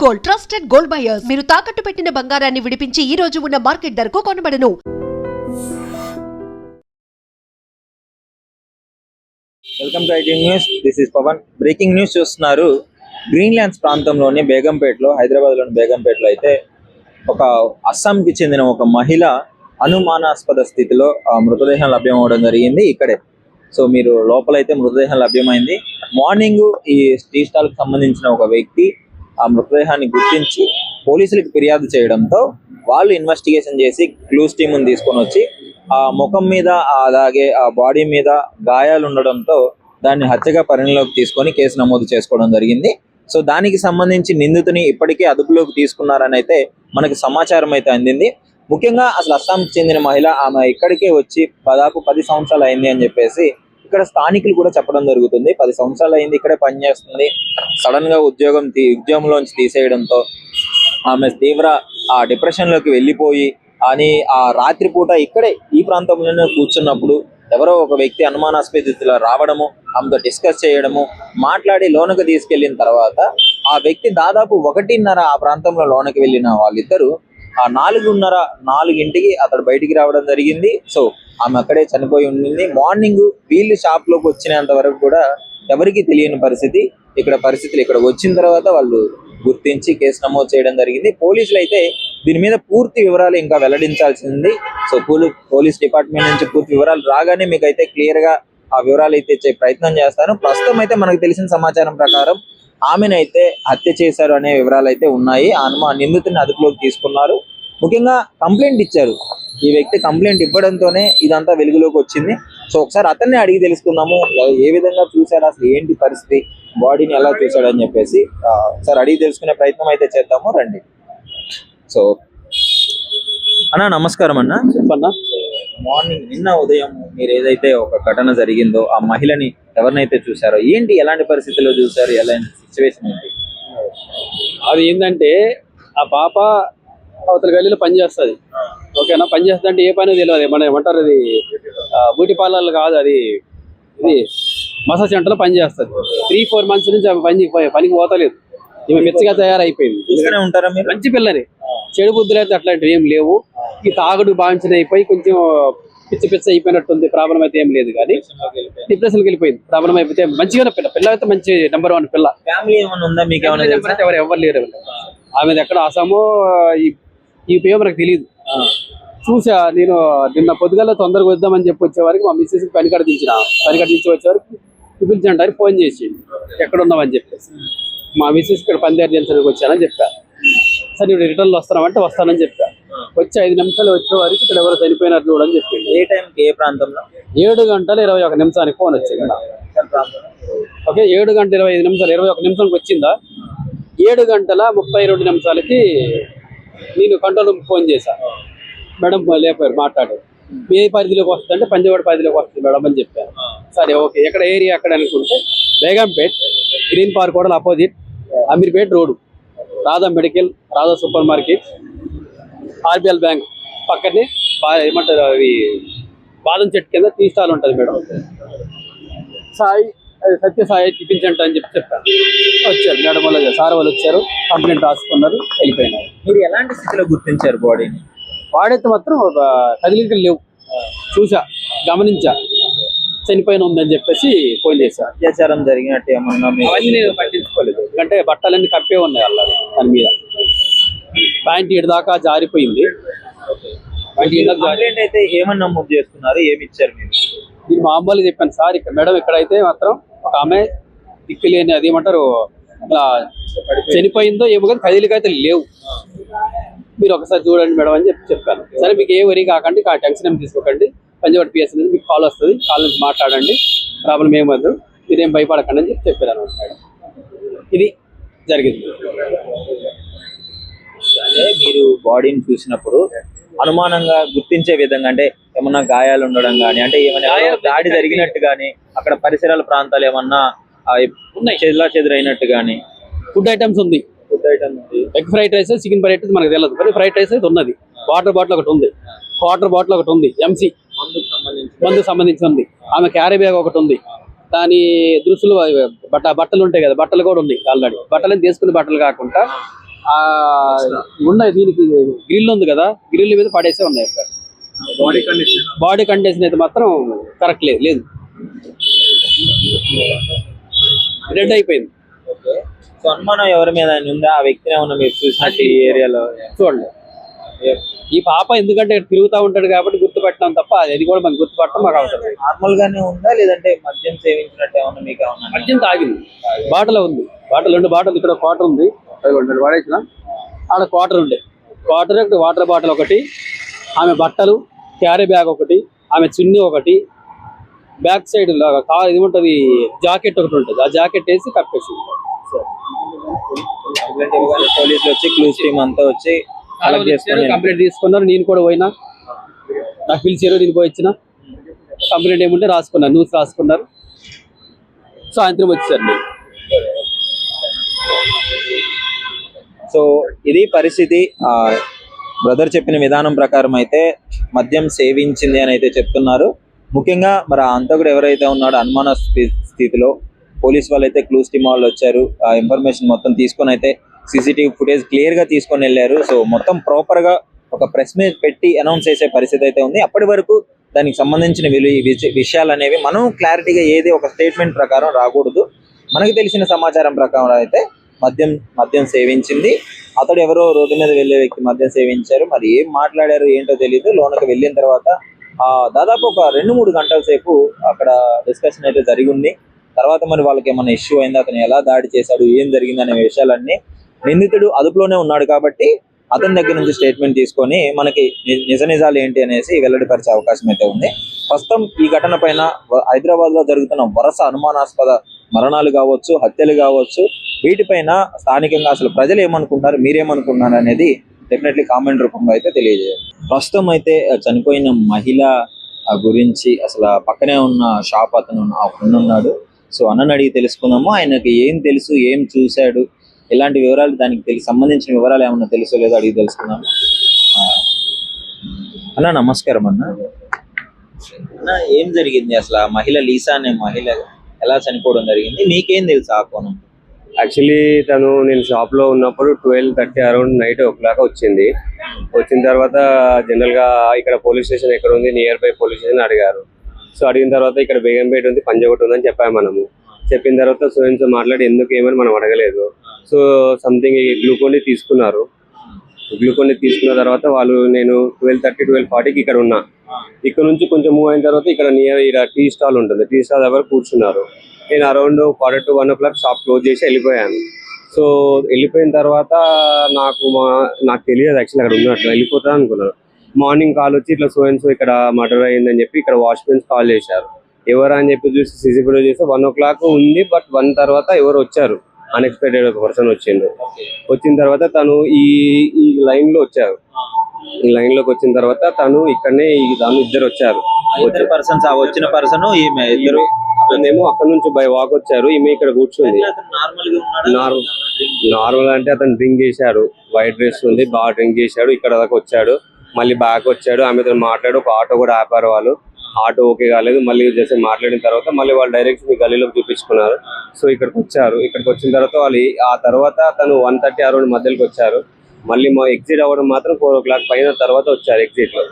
Gold, trusted gold buyers. మీరు తాకట్టు పెట్టిన బంగారాన్ని విడిపించి ఈ రోజు ఉన్న మార్కెట్ ధరకు కొనబడను. Welcome to IT news. This is Pavan. Breaking news చూస్తున్నారు. గ్రీన్ ల్యాండ్స్ ప్రాంతంలోని బేగంపేటలో, హైదరాబాద్లోని బేగంపేటలో అయితే ఒక అస్సాంకి చెందిన ఒక మహిళ అనుమానాస్పద స్థితిలో మృతదేహం లభ్యం అవడం జరిగింది ఇక్కడే. సో మీరు లోపలైతే మృతదేహం లభ్యమైంది. మార్నింగ్ ఈ టీ స్టాల్ కి సంబంధించిన ఒక వ్యక్తి ఆ మృతదేహాన్ని గుర్తించి పోలీసులకు ఫిర్యాదు చేయడంతో వాళ్ళు ఇన్వెస్టిగేషన్ చేసి క్లూస్ టీముని తీసుకొని వచ్చి ఆ ముఖం మీద అలాగే ఆ బాడీ మీద గాయాలు ఉండడంతో దాన్ని హత్యగా పరిగణలోకి తీసుకొని కేసు నమోదు చేసుకోవడం జరిగింది. సో దానికి సంబంధించి నిందితుని ఇప్పటికే అదుపులోకి తీసుకున్నారని అయితే మనకి సమాచారం అయితే అందింది. ముఖ్యంగా అసలు అస్సాంకి చెందిన మహిళ, ఆమె ఇక్కడికే వచ్చి దాదాపు 10 సంవత్సరాలు అయింది అని చెప్పేసి ఇక్కడ స్థానికులు కూడా చెప్పడం జరుగుతుంది. 10 సంవత్సరాలు అయింది, ఇక్కడే పనిచేస్తుంది. సడన్ గా ఉద్యోగంలోంచి తీసేయడంతో ఆమె తీవ్ర డిప్రెషన్ లోకి వెళ్ళిపోయి అని ఆ రాత్రిపూట ఇక్కడే ఈ ప్రాంతంలోనే కూర్చున్నప్పుడు ఎవరో ఒక వ్యక్తి అనుమానాస్పద స్థితిలో రావడము, ఆమెతో డిస్కస్ చేయడము, మాట్లాడి లోనకి తీసుకెళ్లిన తర్వాత ఆ వ్యక్తి దాదాపు 1:30 ఆ ప్రాంతంలో లోనకి వెళ్ళిన వాళ్ళిద్దరు ఆ 4:30 అతడు బయటికి రావడం జరిగింది. సో ఆమె అక్కడే చనిపోయి ఉండింది. మార్నింగ్ వీళ్ళు షాప్ లోకి వచ్చినంత వరకు కూడా ఎవరికి తెలియని పరిస్థితి. పరిస్థితులు ఇక్కడ వచ్చిన తర్వాత వాళ్ళు గుర్తించి కేసు నమోదు చేయడం జరిగింది. పోలీసులు అయితే దీని మీద పూర్తి వివరాలు ఇంకా వెల్లడించాల్సింది. సో పోలీస్ డిపార్ట్మెంట్ నుంచి పూర్తి వివరాలు రాగానే మీకు అయితే క్లియర్ గా ఆ వివరాలు అయితే ఇచ్చే ప్రయత్నం చేస్తాను. ప్రస్తుతం అయితే మనకు తెలిసిన సమాచారం ప్రకారం ఆమెనైతే హత్య చేశారు అనే వివరాలు అయితే ఉన్నాయి. నిందితుని అదుపులోకి తీసుకున్నారు. ముఖ్యంగా కంప్లైంట్ ఇచ్చారు. ఈ వ్యక్తి కంప్లైంట్ ఇవ్వడంతోనే ఇదంతా వెలుగులోకి వచ్చింది. సో ఒకసారి అతన్ని అడిగి తెలుసుకుందాము, ఏ విధంగా చూశాడు, అసలు ఏంటి పరిస్థితి, బాడీని ఎలా చూశాడు అని చెప్పేసి ఒకసారి అడిగి తెలుసుకునే ప్రయత్నం అయితే చేద్దాము, రండి. సో అన్న నమస్కారం అన్న. చెప్పన్నా. మార్నింగ్ నిన్న ఉదయం మీరు ఏదైతే ఒక ఘటన జరిగిందో ఆ మహిళని ఎవరినైతే చూసారో ఏంటి, ఎలాంటి పరిస్థితుల్లో చూసారు, ఎలాంటి సిచ్యువేషన్ ఏంటి? అది ఏంటంటే ఆ పాప అవతల గల్లీలో పని చేస్తుంది. ఓకేనా, పని చేస్తుంది అంటే ఏ పని తెలియదు. మన ఏమంటారు, అది బ్యూటీ పార్లర్లు కాదు, అది ఇది మసాజ్ సెంటర్లో పని చేస్తుంది. 3-4 months నుంచి ఆమె పనికి పోతలేదు. ఈమె మెచ్చగా తయారైపోయింది. ఉంటారా మీరు? మంచి పిల్లని, చెడు బుద్ధులు అయితే అట్లాంటివి ఏం లేవు. ఈ తాగుడు బాంఛన అయిపోయి కొంచెం పిచ్చి అయిపోయినట్టుంది. ప్రాబ్లం అయితే ఏం లేదు, కానీ డిప్రెషన్కి వెళ్ళిపోయింది. ప్రాబ్లం అయిపోతే మంచిగా పిల్ల అయితే మంచి నెంబర్ 1 పిల్ల. ఫ్యామిలీ ఏమైనా ఉందా మీకు? ఎవరు లేరు. ఆమెది ఎక్కడ ఆసామో ఈ పేరు మనకు తెలియదు. చూసా నేను నిన్న పొద్దుగల తొందరగా వద్దామని చెప్పి వచ్చేవారికి మా మిస్సెస్ పనికడ దించి వచ్చేవారికి పిలిపించండి ఫోన్ చేసి ఎక్కడ ఉన్నామని చెప్పేసి, మా మిస్సెస్ ఇక్కడ పందేరు జంక్షన్కి వచ్చానని చెప్పా. సరే ఇప్పుడు రిటర్న్లో వస్తామంటే వస్తానని చెప్పా. వచ్చి 5 నిమిషాలు వచ్చేవారికి ఇక్కడ ఎవరు చనిపోయినట్లు కూడా అని చెప్పింది. ఏ టైంకి, ఏ ప్రాంతంలో? 7:21 ఫోన్ వచ్చింది. ఓకే, 7:25 21 నిమిషానికి వచ్చిందా. 7:32 నేను కంట్రోల్ రూమ్ ఫోన్ చేశా. మేడం లేపారు, మాట్లాడారు. ఏ పరిధిలోకి వస్తుందంటే పంజావాడ పరిధిలోకి వస్తుంది మేడం అని చెప్పాను. సరే ఓకే, ఎక్కడ ఏరియా ఎక్కడ అనుకుంటే Begumpet green park hotel opposite Ameerpet road, Radha medical, Radha super market, RBL bank పక్కనే ఏమంటారు అవి బాదం చెట్టు కింద టీ స్టాల్ ఉంటుంది మేడం. సత్యసాయి టిఫిన్ సెంటర్ అని చెప్పాను. వచ్చారు మేడం వాళ్ళు, సార్ వాళ్ళు వచ్చారు, కంప్లైంట్ రాసుకున్నారు, వెళ్ళిపోయినారు. మీరు ఎలాంటి స్థితిలో గుర్తించారు బాడీని? వాడైతే మాత్రం కదిలికలు లేవు. చూసా, గమనించా, చనిపోయిన ఉందని చెప్పేసి ఫోన్ చేశా. అత్యాచారం జరిగినట్టు ఏమన్నా? అవన్నీ నేను పట్టించుకోలేదు, ఎందుకంటే బట్టలన్నీ కప్పే ఉన్నాయి అలా దాని మీద. ప్యాంట్ ఇటు దాకా జారిపోయింది. కంప్లైంట్ అయితే ఏమన్నా నమోదు చేస్తున్నారు, ఏమి ఇచ్చారు మీరు? నేను మామూలుగా చెప్పాను సార్, ఇక్కడ మేడం ఇక్కడైతే మాత్రం ఒక ఆమె దిక్కులేని అది ఏమంటారు అలా చనిపోయిందో ఏమో కానీ కదిలికైతే లేవు, మీరు ఒకసారి చూడండి మేడం అని చెప్పాను. సరే మీకు ఏ వరి కాకండి, టెన్షన్ ఏమి తీసుకోకండి, పంజాబ్ పిఎస్ నుంచి మీకు కాల్ వస్తుంది, కాల్ నుంచి మాట్లాడండి, ప్రాబ్లం ఏమద్దు, మీరేం భయపడకండి అని చెప్పాను మేడం. ఇది జరిగింది. అంటే మీరు బాడీని చూసినప్పుడు అనుమానంగా గుర్తించే విధంగా, అంటే ఏమన్నా గాయాలు ఉండడం కానీ, అంటే ఏమైనా దాడి జరిగినట్టు కానీ, అక్కడ పరిసరాల ప్రాంతాలు ఏమన్నా ఉన్నాయి చెదురైనట్టు కానీ? ఫుడ్ ఐటమ్స్ ఉంది. Egg fried rice, chicken fried rice మనకు తెలియదు, కానీ ఫ్రైడ్ రైస్ అయితే ఉన్నది. వాటర్ బాటిల్ ఒకటి ఉంది, వాటర్ బాటిల్ ఒకటి ఉంది, ఎంసీ మందుకు సంబంధించి ఉంది. ఆమె క్యారీ బ్యాగ్ ఒకటి ఉంది, దాని దుస్తులు బట్టలు ఉంటాయి కదా, బట్టలు కూడా ఉన్నాయి ఆల్రెడీ. బట్టలను తీసుకునే బట్టలు కాకుండా ఆ ఉన్నాయి, దీనికి గ్రిల్ ఉంది కదా, గ్రిల్ మీద పడేసే ఉన్నాయి. బాడీ కండిషన్ అయితే మాత్రం కరెక్ట్ లేదు, రెడ్ అయిపోయింది. సో అనుమానం ఎవరి మీద ఉందా? ఆ వ్యక్తిని ఏమన్నా మీరు చూసినట్టు ఈ ఏరియాలో? చూడండి, ఈ పాప ఎందుకంటే ఇక్కడ తిరుగుతూ ఉంటాడు కాబట్టి గుర్తుపెట్టడం తప్ప అది కూడా మనకు గుర్తుపట్టడం మాకు అవసరం. నార్మల్ గానే ఉందా లేదంటే మద్యం సేవించినట్టు ఏమన్నా మీకు ఏమన్నా? మద్యం తాగింది, బాటలో ఉంది. బాటలు 2 బాటలు, ఇక్కడ క్వార్టర్ ఉంది, అది వాడేసిన ఆడ క్వార్టర్ ఉండే. క్వార్టర్ వాటర్ బాటిల్ ఒకటి, ఆమె బట్టలు, క్యారీ బ్యాగ్ ఒకటి, ఆమె చున్నీ ఒకటి, బ్యాక్ సైడ్ ఇది ఉంటుంది జాకెట్ ఒకటి ఉంటుంది, ఆ జాకెట్ వేసి కప్పేసింది. పోలీసులు వచ్చి క్లూస్ టీమ్ అంతా వచ్చి కంప్లైంట్ తీసుకున్నారు. నేను కూడా పోయినా, నాకు పిలిచారు, నేను పోయి ఇచ్చిన కంప్లైంట్ ఏముంటే రాసుకున్నారు, న్యూస్ రాసుకున్నారు. సాయంత్రం వచ్చేసారు నేను. సో ఇది పరిస్థితి. బ్రదర్ చెప్పిన విధానం ప్రకారం అయితే మద్యం సేవించింది అని అయితే చెప్తున్నారు. ముఖ్యంగా మరి ఆ అంతకుడు ఎవరైతే ఉన్నాడో అనుమాన స్థితిలో పోలీస్ వాళ్ళు అయితే క్లూస్ టీమ్ వాళ్ళు వచ్చారు. ఆ ఇన్ఫర్మేషన్ మొత్తం తీసుకొని అయితే సీసీటీవీ ఫుటేజ్ క్లియర్ గా తీసుకొని వెళ్ళారు. సో మొత్తం ప్రాపర్ గా ఒక ప్రెస్ మీట్ పెట్టి అనౌన్స్ చేసే పరిస్థితి అయితే ఉంది. అప్పటి వరకు దానికి సంబంధించిన విషయాలు అనేవి మనం క్లారిటీగా ఏది ఒక స్టేట్మెంట్ ప్రకారం రాకూడదు. మనకి తెలిసిన సమాచారం ప్రకారం అయితే మద్యం సేవించింది. అతడు ఎవరో రోడ్డు మీద వెళ్లే వ్యక్తి మద్యం సేవించారు. మరి ఏం మాట్లాడారు ఏంటో తెలియదు. లోనకి వెళ్ళిన తర్వాత దాదాపు ఒక 2-3 గంటల సేపు అక్కడ డిస్కషన్ అయితే జరిగి ఉంది. తర్వాత మరి వాళ్ళకి ఏమైనా ఇష్యూ అయింది, అతను ఎలా దాడి చేశాడు, ఏం జరిగింది అనే విషయాలన్నీ నిందితుడు అదుపులోనే ఉన్నాడు కాబట్టి అతని దగ్గర నుంచి స్టేట్మెంట్ తీసుకొని మనకి నిజాలు ఏంటి అనేసి వెల్లడిపరిచే అవకాశం అయితే ఉంది. ప్రస్తుతం ఈ ఘటన పైన హైదరాబాద్ లో జరుగుతున్న వరుస అనుమానాస్పద మరణాలు కావచ్చు, హత్యలు కావచ్చు, వీటిపైన స్థానికంగా అసలు ప్రజలు ఏమనుకుంటున్నారు, మీరేమనుకుంటున్నారు అనేది డెఫినెట్లీ కామెంట్ రూపంలో అయితే తెలియజేయాలి. ప్రస్తుతం అయితే చనిపోయిన మహిళ గురించి అసలు పక్కనే ఉన్న షాప్ అతను ఉన్నాడు. సో అన్నని అడిగి తెలుసుకుందాము. ఆయనకి ఏం తెలుసు, ఏం చూశాడు, ఇలాంటి వివరాలు, దానికి సంబంధించిన వివరాలు ఏమన్నా తెలుసో లేదో అడిగి తెలుసుకుందాము. అన్న నమస్కారం అన్న. ఏం జరిగింది అసలు? ఆ మహిళ లీసా అనే మహిళ ఎలా చనిపోవడం జరిగింది, మీకేం తెలుసు ఆ కోణం? యాక్చువల్లీ నేను షాప్ లో ఉన్నప్పుడు 12:30 అరౌండ్ నైట్ 1 వచ్చింది. వచ్చిన తర్వాత జనరల్ గా ఇక్కడ పోలీస్ స్టేషన్ ఎక్కడ ఉంది, నియర్ బై పోలీస్ స్టేషన్ అడిగారు. సో అడిగిన తర్వాత ఇక్కడ బేగంపేట ఉంది, పంజగుట్ట ఉందని చెప్పాము. మనము చెప్పిన తర్వాత సో మాట్లాడి ఎందుకు ఏమని మనం అడగలేదు. సో సంథింగ్ గ్లూకోన్ తీసుకున్నారు. గ్లూకోన్ తీసుకున్న తర్వాత వాళ్ళు నేను 12:30, 12:40కి ఇక్కడ ఉన్నా. ఇక్కడ నుంచి కొంచెం మూవ్ అయిన తర్వాత ఇక్కడ నియర్ టీ స్టాల్ ఉంటుంది, టీ స్టాల్ దగ్గర కూర్చున్నారు. నేను అరౌండ్ 40 to 1 షాప్ క్లోజ్ చేసి వెళ్ళిపోయాను. సో వెళ్ళిపోయిన తర్వాత నాకు తెలియదు యాక్చువల్లీ అక్కడ ఉన్నట్టు, వెళ్ళిపోతాను అనుకున్నాను. మార్నింగ్ కాల్ వచ్చి ఇట్లా సో ఇక్కడ మర్డర్ అయ్యిందని చెప్పి ఇక్కడ వాచ్మెన్స్ కాల్ చేశారు. ఎవరా అని చెప్పి చూసి సీసీ ఫుటేజ్ చేస్తే 1 ఉంది. బట్ 1 తర్వాత ఎవరు వచ్చారు, అన్ఎక్స్పెక్టెడ్ ఒక పర్సన్ వచ్చిండు. వచ్చిన తర్వాత తను ఈ లైన్ లో వచ్చారు. ఈ లైన్ లోకి వచ్చిన తర్వాత తను ఇక్కడనే ఇద్దరు వచ్చారు. వచ్చిన పర్సన్ ఈమె ఇద్దరు ఏమో అక్కడ నుంచి బై వాక్ వచ్చారు. ఈమె ఇక్కడ కూర్చుంది. నార్మల్ అంటే అతను డ్రింక్ చేశాడు, వైట్ డ్రెస్ ఉంది, బాగా డ్రింక్ చేశాడు. ఇక్కడ దాకా వచ్చాడు, మళ్ళీ బ్యాక్ వచ్చాడు. ఆమెతో మాట్లాడు, ఒక ఆటో కూడా ఆపారు వాళ్ళు. ఆటో ఓకే కాలేదు, మళ్ళీ చేసి మాట్లాడిన తర్వాత మళ్ళీ వాళ్ళు డైరెక్ట్ మీ గల్లీలోకి చూపించుకున్నారు. సో ఇక్కడికి వచ్చారు. ఇక్కడికి వచ్చిన తర్వాత వాళ్ళు ఆ తర్వాత తను 1:30 అరౌండ్ మధ్యలోకి వచ్చారు. మళ్ళీ మా ఎగ్జిట్ అవ్వడం మాత్రం 4 పైన తర్వాత వచ్చారు. ఎగ్జిట్ లో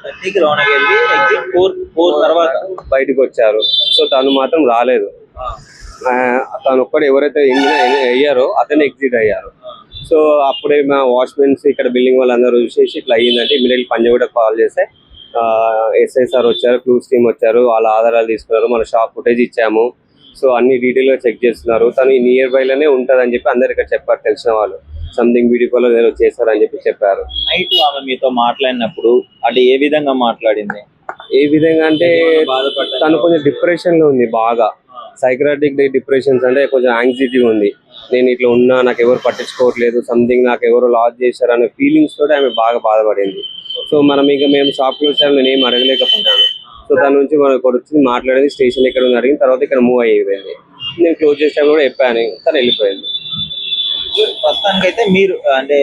తర్వాత బయటకు వచ్చారు. సో తను మాత్రం రాలేదు. తను ఒక్కడు ఎవరైతే అయ్యారో అతను ఎగ్జిట్ అయ్యారు. సో అప్పుడే మా వాచ్మెన్స్ ఇక్కడ బిల్డింగ్ వాళ్ళందరూ చూసేసి ఇట్లా అయ్యిందంటే ఇమీడియట్లీ పంజగుట్ట కాల్ చేస్తే ఎస్ఐ సార్ వచ్చారు, క్లూస్ టీమ్ వచ్చారు, వాళ్ళ ఆధారాలు తీసుకున్నారు, మన షాప్ ఫుటేజ్ ఇచ్చాము. సో అన్ని డీటెయిల్ గా చెక్ చేస్తున్నారు. తను ఈ నియర్ బై లోనే ఉంటదని చెప్పి అందరు ఇక్కడ చెప్పారు, తెలిసిన వాళ్ళు. సంథింగ్ వీడియో కాల్ ఏదో చేశారని చెప్పి చెప్పారు. నైట్ ఆమె మీతో మాట్లాడినప్పుడు అంటే ఏ విధంగా మాట్లాడింది? ఏ విధంగా అంటే తను కొంచెం డిప్రెషన్ లో ఉంది, బాగా సైకరాటిక్ డిప్రెషన్స్, అంటే కొంచెం యాంగ్జైటీ ఉంది. నేను ఇట్లా ఉన్నా, నాకు ఎవరు పట్టించుకోవట్లేదు, సంథింగ్ నాకు ఎవరు లాస్ చేశారు అనే ఫీలింగ్స్ తోటి ఆమె బాగా బాధపడింది. సో మేము షాప్ క్లోజ్ చేయాలి, నేను ఏం అడగలేకపోయాను. సో దాని నుంచి మనం ఇక్కడ వచ్చి మాట్లాడేది, స్టేషన్ ఎక్కడ ఉంది అడిగిన తర్వాత ఇక్కడ మూవ్ అయ్యేది. నేను క్లోజ్ చేసాను కూడా చెప్పాను, తను వెళ్ళిపోయింది. ప్రస్తుతానికి అయితే మీరు అంటే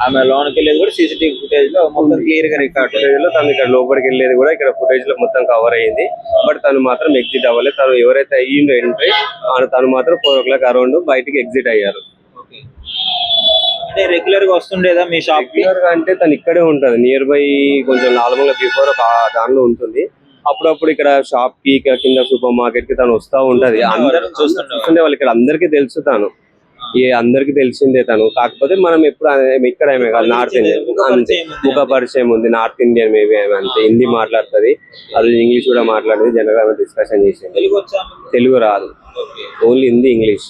ఆమె లోనికి వెళ్ళేది కూడా సీసీటీవీ ఫుటేజ్ లో మొత్తం క్లియర్ గా రికార్డ్. తను ఇక్కడ లోపలికి వెళ్ళేది కూడా ఇక్కడ ఫుటేజ్ లో మొత్తం కవర్ అయ్యింది. బట్ తను మాత్రం ఎగ్జిట్ అవ్వలేదు. తను ఎవరైతే అయ్యిందో ఎంట్రీ తను మాత్రం 4 అరౌండ్ బయటికి ఎగ్జిట్ అయ్యారు. అంటే రెగ్యులర్ గా వస్తుండేదా మీ షాప్ కి? రెగ్యులర్ గా అంటే తను ఇక్కడే ఉంటది, నియర్ బై కొంచెం 4 బిఫోర్ ఒక దానిలో ఉంటుంది. అప్పుడప్పుడు ఇక్కడ షాప్ కి ఇక్కడ కింద సూపర్ మార్కెట్ కి తను వస్తా ఉంటది. అందరూ చూస్తుండే వాళ్ళు, ఇక్కడ అందరికీ తెలుసు తను, అందరికి తెలిసిందే తను. కాకపోతే మనం ఎప్పుడు ఇక్కడ ఏమే కాదు, నార్త్ ఇండియన్ అంతే, ముఖ పరిచయం ఉంది. నార్త్ ఇండియన్ మేబీ ఆమె అంతే, హిందీ మాట్లాడుతుంది, అది ఇంగ్లీష్ కూడా మాట్లాడుతుంది. జనరల్ గా డిస్కషన్ చేసింది. తెలుగు వచ్చా? తెలుగు రాదు, ఓన్లీ హిందీ, ఇంగ్లీష్.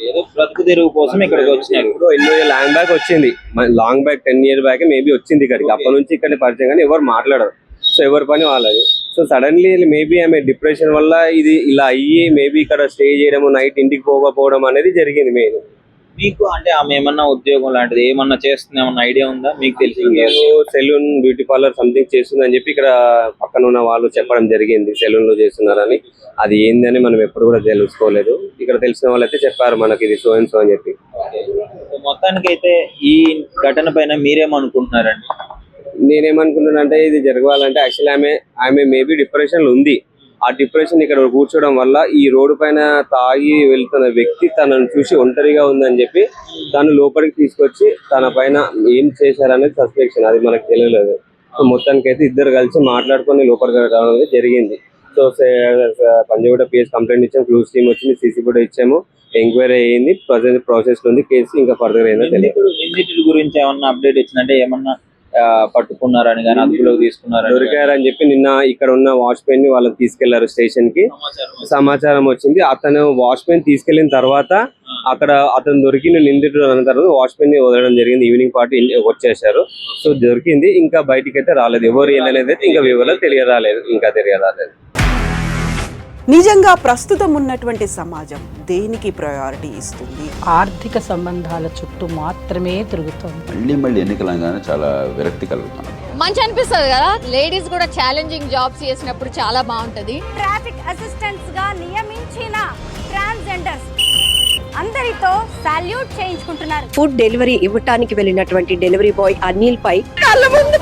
ఏదో బ్రతుకు తెరువు కోసం ఇక్కడికి వచ్చినారు. ఎప్పుడో ఎన్నో లాంగ్ బ్యాక్ వచ్చింది, long back 10 years back maybe వచ్చింది ఇక్కడికి. అప్పటి నుంచి ఇక్కడ పరిచయం, కానీ ఎవరు మాట్లాడరు. సో ఎవరి పని వాళ్ళది. సో సడన్లీ మేబీ ఆమె డిప్రెషన్ వల్ల ఇది ఇలా అయ్యి మేబీ ఇక్కడ స్టే చేయడం, నైట్ ఇంటికి పోకపోవడం అనేది జరిగింది మెయిన్. మీకు అంటే ఆమె ఏమన్నా ఉద్యోగం లాంటిది ఏమన్నా చేస్తుంది, ఏమన్నా ఐడియా ఉందా మీకు తెలిసి? సెలూన్, బ్యూటీ పార్లర్ సంథింగ్ చేస్తుంది అని చెప్పి ఇక్కడ పక్కన ఉన్న వాళ్ళు చెప్పడం జరిగింది, సెలూన్ లో చేస్తున్నారని. అది ఏందని మనం ఎప్పుడు కూడా తెలుసుకోలేదు. ఇక్కడ తెలిసిన వాళ్ళు అయితే చెప్పారు మనకి, ఇది సో అండ్ సో అని చెప్పి. మొత్తానికి అయితే ఈ ఘటన పైన మీరేమనుకుంటున్నారండి? నేనేమనుకుంటున్నానంటే ఇది జరగాలంటే యాక్చువల్లీ ఆమె మేబీ డిప్రెషన్ లో ఉంది. ఆ డిప్రెషన్ ఇక్కడ కూర్చోవడం వల్ల ఈ రోడ్డు పైన తాగి వెళ్తున్న వ్యక్తి తనను చూసి ఒంటరిగా ఉందని చెప్పి తను లోపలికి తీసుకొచ్చి తన పైన ఏం చేశారనేది సస్పెక్షన్, అది మనకు తెలియలేదు. సో మొత్తానికి అయితే ఇద్దరు కలిసి మాట్లాడుకొని లోపలికి రావడం జరిగింది. సో పంజాగుట్ట PS కంప్లైంట్ ఇచ్చాము, క్లూస్ టీమ్ వచ్చింది, సీసీ కూడా ఇచ్చాము, ఎంక్వైరీ అయ్యింది, ప్రజెంట్ ప్రాసెస్ లో ఉంది కేసు. ఇంకా ఫర్దర్ ఏందో తెలియదు. నిందితుడి గురించి ఏమన్నా అప్డేట్ ఇచ్చిందంటే ఏమన్నా పట్టుకున్నారని కానీ అదుపులోకి తీసుకున్నారని దొరికారని చెప్పి నిన్న ఇక్కడ ఉన్న వాచ్మెన్ ని వాళ్ళకి తీసుకెళ్లారు స్టేషన్ కి. సమాచారం వచ్చింది. అతను వాచ్మెన్ తీసుకెళ్లిన తర్వాత అక్కడ అతను దొరికిన నిందితుడు అన్న తర్వాత వాచ్మెన్ ని వదలడం జరిగింది. ఈవినింగ్ పార్టీ వచ్చేసారు. సో దొరికింది, ఇంకా బయటికి అయితే రాలేదు. ఎవరు ఏంటనేది అయితే ఇంకా వివరాలు తెలియరాలేదు. నిజంగా ప్రస్తుతం ఉన్నటువంటి సమాజం దేనికి ప్రయారిటీ ఇస్తుంది? ఆర్థిక సంబంధాల చుట్టూ మాత్రమే తిరుగుతోంది. మళ్ళీ ఎన్నికలంగానే చాలా విరక్తి కలుగుతున్నాం. మంచి అనిపిస్తుంది కదా, లేడీస్ కూడా ఛాలెంజింగ్ జాబ్స్ చేసినప్పుడు చాలా బాగుంటది. ట్రాఫిక్ అసిస్టెంట్స్ గా నియమించిన ట్రాన్స్జెండర్స్ అందరితో సాల్యూట్ చేయించుకుంటున్నారు. ఫుడ్ డెలివరీ ఇవ్వటానికి వెళ్ళినటువంటి డెలివరీ బాయ్ అనిల్ పై కళ్ళ ముందు